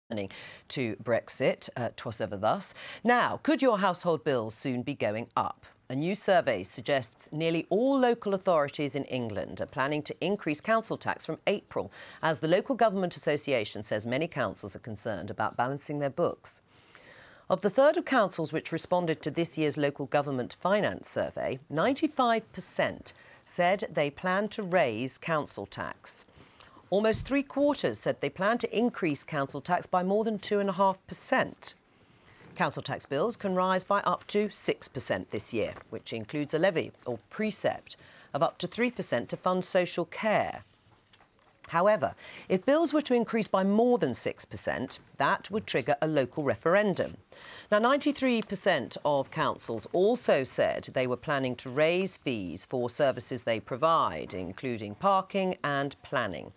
to Brexit. 'Twas ever thus. Now, could your household bills soon be going up? A new survey suggests nearly all local authorities in England are planning to increase council tax from April, as the Local Government Association says many councils are concerned about balancing their books. Of the third of councils which responded to this year's local government finance survey, 95% said they plan to raise council tax. Almost three-quarters said they plan to increase council tax by more than 2.5%. Council tax bills can rise by up to 6% this year, which includes a levy or precept of up to 3% to fund social care. However, if bills were to increase by more than 6%, that would trigger a local referendum. Now, 93% of councils also said they were planning to raise fees for services they provide, including parking and planning.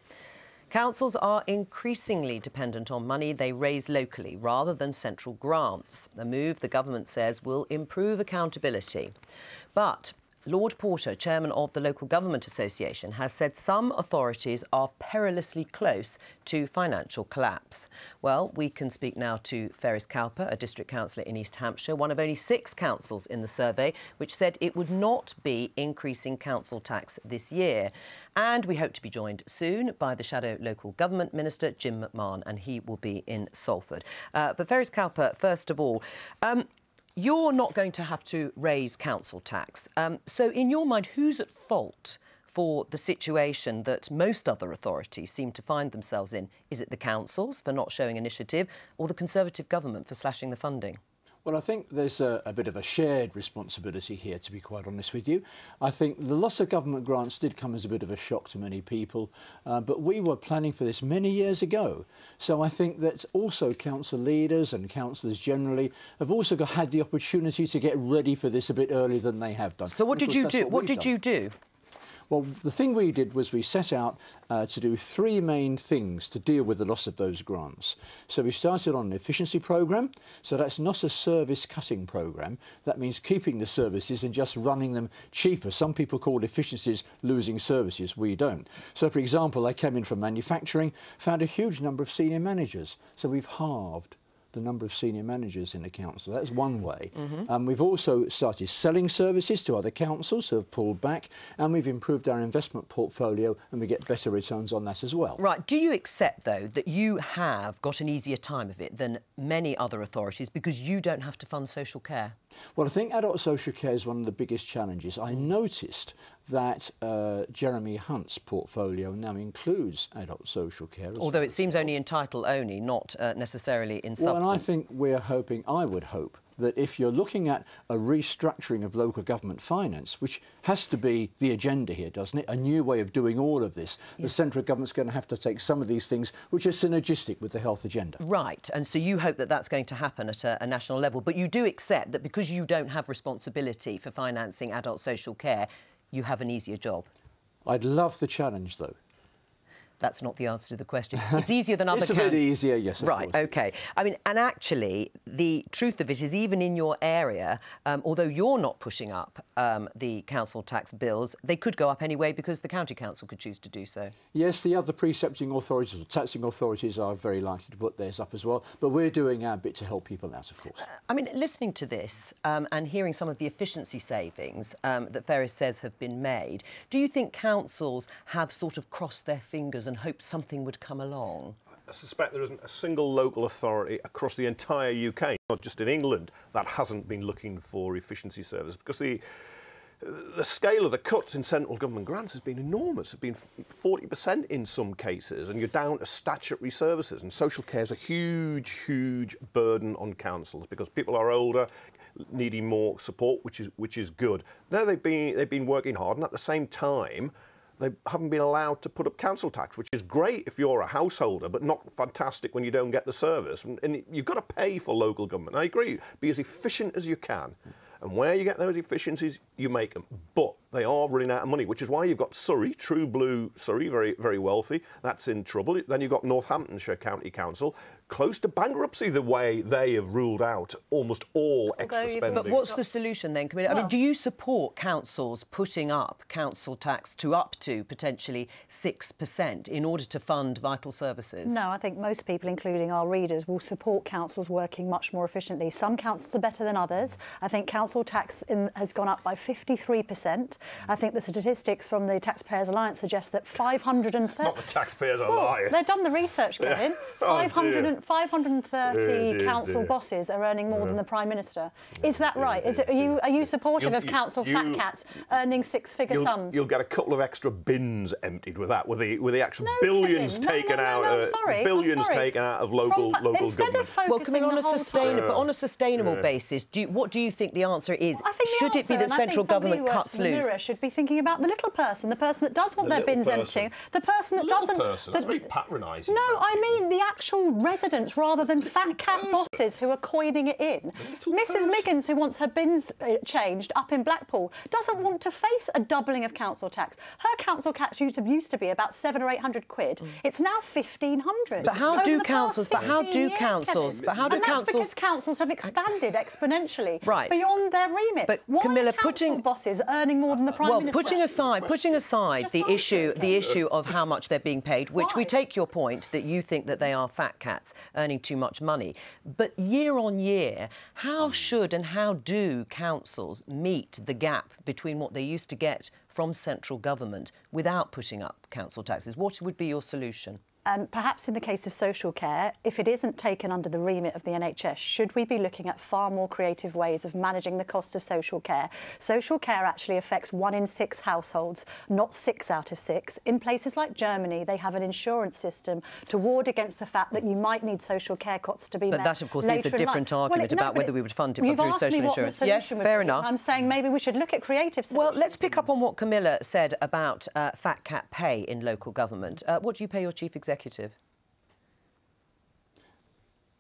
Councils are increasingly dependent on money they raise locally rather than central grants, a move the government says will improve accountability. But Lord Porter, chairman of the Local Government Association, has said some authorities are perilously close to financial collapse. Well, we can speak now to Ferris Cowper, a district councillor in East Hampshire, one of only 6 councils in the survey, which said it would not be increasing council tax this year. And we hope to be joined soon by the Shadow Local Government Minister, Jim McMahon, and he will be in Salford. But Ferris Cowper, first of all, you're not going to have to raise council tax. So in your mind, who's at fault for the situation that most other authorities seem to find themselves in? Is it the councils for not showing initiative, or the Conservative government for slashing the funding? Well, I think there's a bit of a shared responsibility here, to be quite honest with you. I think the loss of government grants did come as a bit of a shock to many people, but we were planning for this many years ago. So I think that also council leaders and councillors generally have also had the opportunity to get ready for this a bit earlier than they have done. So what did you do? What did you do? Well, the thing we did was we set out to do 3 main things to deal with the loss of those grants. So we started on an efficiency programme. So that's not a service cutting programme. That means keeping the services and just running them cheaper. Some people call efficiencies losing services. We don't. So, for example, I came in from manufacturing, found a huge number of senior managers. So we've halved the number of senior managers in the council. That's one way. We've also started selling services to other councils who have pulled back, and we've improved our investment portfolio, and we get better returns on that as well. Right. Do you accept, though, that you have got an easier time of it than many other authorities because you don't have to fund social care? Well, I think adult social care is one of the biggest challenges. I noticed that Jeremy Hunt's portfolio now includes adult social care. Although it seems only in title only, not necessarily in substance. Well, and I think I would hope, that if you're looking at a restructuring of local government finance, which has to be the agenda here, doesn't it? A new way of doing all of this. Yeah. The central government's going to have to take some of these things which are synergistic with the health agenda. Right, and so you hope that that's going to happen at a national level, but you do accept that because you don't have responsibility for financing adult social care, you have an easier job. I'd love the challenge, though. That's not the answer to the question. It's easier than other It's a bit easier, yes, of course. Right, OK. I mean, and actually, the truth of it is, even in your area, although you're not pushing up the council tax bills, they could go up anyway because the county council could choose to do so. Yes, the other precepting authorities or taxing authorities are very likely to put theirs up as well, but we're doing our bit to help people out, of course. I mean, listening to this and hearing some of the efficiency savings that Ferris says have been made, do you think councils have sort of crossed their fingers and hoped something would come along? I suspect there isn't a single local authority across the entire UK, not just in England, that hasn't been looking for efficiency services, because the scale of the cuts in central government grants has been enormous. It's been 40% in some cases, and you're down to statutory services. And social care is a huge, huge burden on councils because people are older, needing more support, which is good. Now they've been working hard, and at the same time, they haven't been allowed to put up council tax, which is great if you're a householder, but not fantastic when you don't get the service. And you've got to pay for local government. I agree, be as efficient as you can. And where you get those efficiencies, you make them. But they are running out of money, which is why you've got Surrey, true blue Surrey, very, very wealthy. That's in trouble. Then you've got Northamptonshire County Council, close to bankruptcy the way they have ruled out almost all extra spending. But what's the solution then, Camilla? I mean, do you support councils putting up council tax to up to potentially 6% in order to fund vital services? No, I think most people, including our readers, will support councils working much more efficiently. Some councils are better than others. I think council tax has gone up by 53%. I think the statistics from the Taxpayers Alliance suggest that 530... Not the Taxpayers Alliance. They've done the research, Kevin. Yeah. 530 council bosses are earning more than the Prime Minister. Is that right? Are you supportive of council fat cats earning six-figure sums? You'll get a couple of extra bins emptied with that, with the actual billions taken out of local government. Well, coming on a sustainable basis, what do you think the answer is? Should it be that central government cuts loose? Should be thinking about the little person, the person that does want their bins emptying, the person that doesn't. That's very patronising. No, I mean the actual residents rather than fat cat bosses who are coining it in. Mrs. Miggins, who wants her bins changed up in Blackpool, doesn't want to face a doubling of council tax. Her council tax used to be about £700 or £800. It's now £1,500. But how do councils? That's because councils have expanded exponentially beyond their remit. But why Camilla, are council bosses earning more than the Prime Minister? Putting aside the issue of how much they're being paid, which we take your point that you think that they are fat cats earning too much money, but year on year, how should and how do councils meet the gap between what they used to get from central government without putting up council taxes? What would be your solution? Perhaps in the case of social care, if it isn't taken under the remit of the NHS, should we be looking at far more creative ways of managing the cost of social care? Social care actually affects 1 in 6 households, not 6 out of 6. In places like Germany, they have an insurance system to ward against the fact that you might need social care costs to be met. But that, of course, is a different argument about whether we would fund it through social insurance. Yes, fair enough. I'm saying maybe we should look at creative solutions. Well, let's pick up on what Camilla said about fat cat pay in local government. What do you pay your chief executive?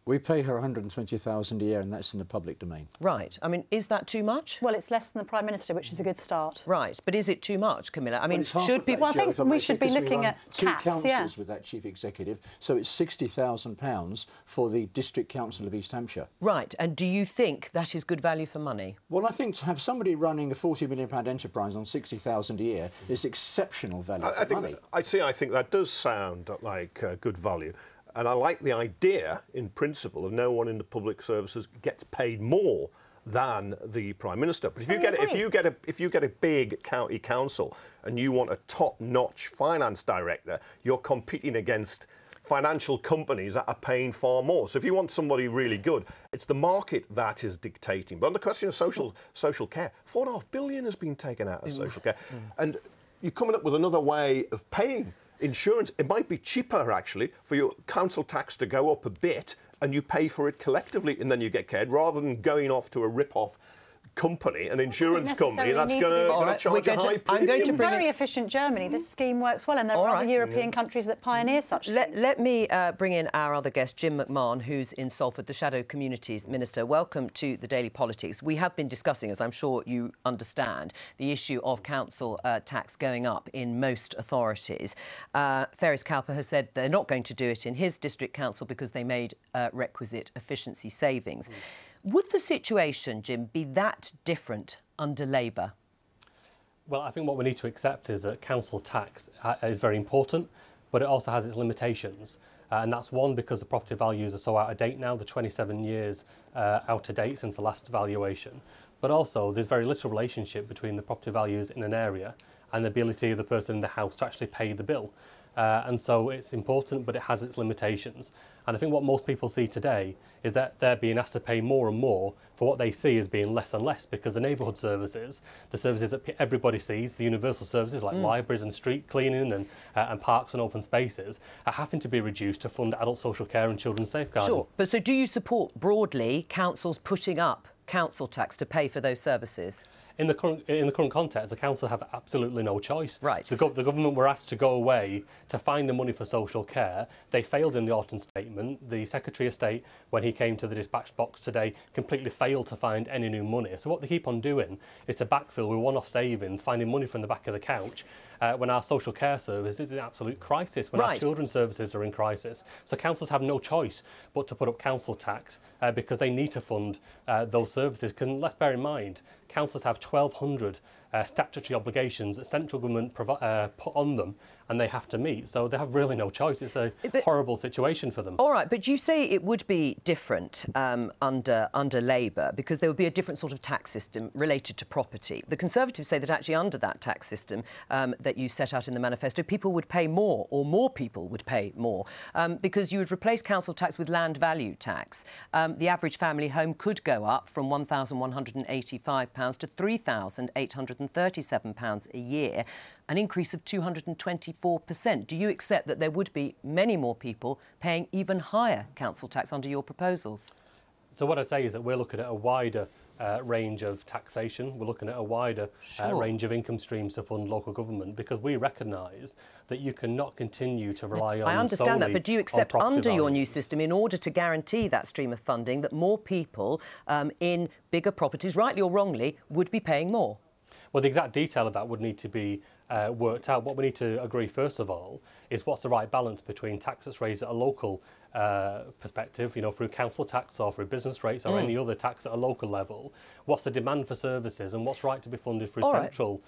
We pay her £120,000 a year, and that's in the public domain. Right. I mean, is that too much? Well, it's less than the Prime Minister, which is a good start. Right. But is it too much, Camilla? I mean, should people... Well, I think we should be looking at caps, two councils with that chief executive, so it's £60,000 for the District Council of East Hampshire. Right. And do you think that is good value for money? Well, I think to have somebody running a £40 million enterprise on £60,000 a year is exceptional value for money. I think that does sound like good value. And I like the idea, in principle, of no one in the public services gets paid more than the Prime Minister. But if you get a big county council and you want a top-notch finance director, you're competing against financial companies that are paying far more. So if you want somebody really good, it's the market that is dictating. But on the question of social care, £4.5 billion has been taken out of social care, and you're coming up with another way of paying insurance. It might be cheaper, actually, for your council tax to go up a bit and you pay for it collectively and then you get cared, rather than going off to a rip-off company, an insurance company, that's going to charge a high premium. In very efficient Germany, this scheme works well, and there are other European countries that pioneer such things. Let me bring in our other guest, Jim McMahon, who's in Salford, the Shadow Communities Minister. Welcome to the Daily Politics. We have been discussing, as I'm sure you understand, the issue of council tax going up in most authorities. Ferris Cowper has said they're not going to do it in his district council because they made requisite efficiency savings. Would the situation, Jim, be that different under Labour? Well, I think what we need to accept is that council tax is very important, but it also has its limitations. And that's one, because the property values are so out of date now, the 27 years out of date since the last valuation. But also, there's very little relationship between the property values in an area and the ability of the person in the house to actually pay the bill. And so it's important, but it has its limitations. And I think what most people see today is that they're being asked to pay more and more for what they see as being less and less, because the neighbourhood services, the services that everybody sees, the universal services like libraries and street cleaning and parks and open spaces, are having to be reduced to fund adult social care and children's safeguarding. Sure, but so do you support broadly councils putting up council tax to pay for those services? in the current context, the council have absolutely no choice. Right. The government were asked to go away to find the money for social care. They failed in the autumn statement. The Secretary of State, when he came to the dispatch box today, completely failed to find any new money. So what they keep on doing is to backfill with one-off savings, finding money from the back of the couch, when our social care service is in absolute crisis, when our children's services are in crisis. So councils have no choice but to put up council tax because they need to fund those services. Because let's bear in mind, councils have 1,200 statutory obligations that central government put on them, and they have to meet. So they have really no choice. It's a horrible situation for them. All right, but you say it would be different under Labour because there would be a different sort of tax system related to property. The Conservatives say that actually under that tax system that you set out in the manifesto, people would pay more, or more people would pay more, because you would replace council tax with land value tax. The average family home could go up from £1,185 to £3,837 a year, an increase of 224%. Do you accept that there would be many more people paying even higher council tax under your proposals? So what I'd say is that we're looking at a wider range of taxation. We're looking at a wider range of income streams to fund local government, because we recognise that you cannot continue to rely on I understand that, but do you accept under your new system, in order to guarantee that stream of funding, that more people in bigger properties, rightly or wrongly, would be paying more? Well, the exact detail of that would need to be worked out. What we need to agree, first of all, is what's the right balance between tax that's raised at a local perspective, you know, through council tax or through business rates or any other tax at a local level. What's the demand for services and what's right to be funded through central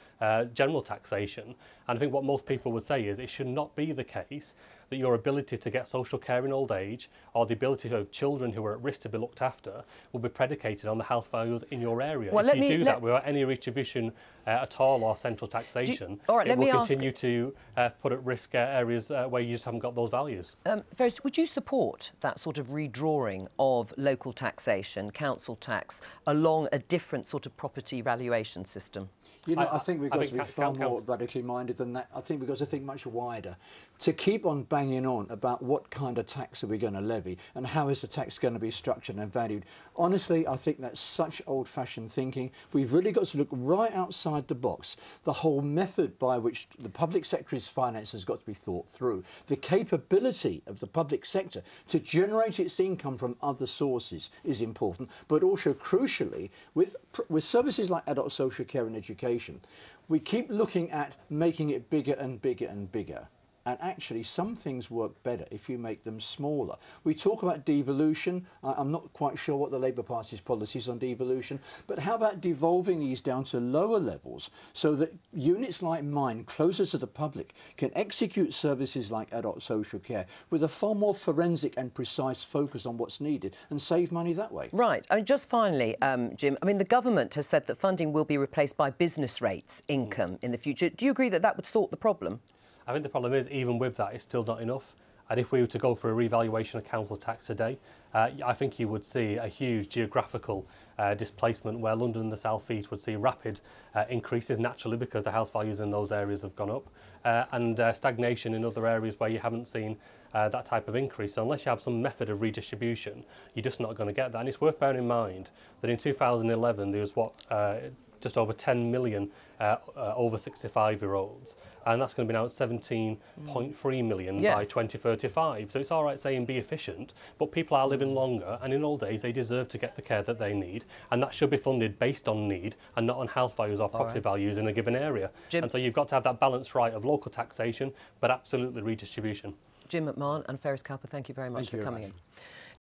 general taxation. And I think what most people would say is it should not be the case that your ability to get social care in old age, or the ability of children who are at risk to be looked after, will be predicated on the health values in your area. Well, if you do that without any redistribution at all or central taxation, it will continue to put at risk areas where you just haven't got those values. First, would you support that sort of redrawing of local taxation, council tax, along a different sort of property valuation system? You know, I think we've got to be far more radically minded than that. I think we've got to think much wider. To keep on banging on about what kind of tax are we going to levy and how is the tax going to be structured and valued, honestly, I think that's such old-fashioned thinking. We've really got to look right outside the box. The whole method by which the public sector's finance has got to be thought through. The capability of the public sector to generate its income from other sources is important, but also crucially, with services like adult social care and education, we keep looking at making it bigger and bigger and bigger. And actually, some things work better if you make them smaller. We talk about devolution. I'm not quite sure what the Labour Party's policy is on devolution, but how about devolving these down to lower levels so that units like mine, closer to the public, can execute services like adult social care with a far more forensic and precise focus on what's needed and save money that way. Right. I mean, just finally, Jim, I mean, the government has said that funding will be replaced by business rates income in the future. Do you agree that that would sort the problem? I think the problem is, even with that, it's still not enough. And if we were to go for a revaluation of council tax today, I think you would see a huge geographical displacement where London and the South East would see rapid increases naturally because the house values in those areas have gone up, and stagnation in other areas where you haven't seen that type of increase. So unless you have some method of redistribution, you're just not going to get that. And it's worth bearing in mind that in 2011 there was just over 10 million over 65-year-olds, and that's going to be now at 17.3 million by 2035. So it's all right saying be efficient, but people are living longer, and in old age they deserve to get the care that they need, and that should be funded based on need and not on house values or property values in a given area. Jim, and so you've got to have that balance right of local taxation, but absolutely redistribution. Jim McMahon and Ferris Cowper, thank you very much for coming in.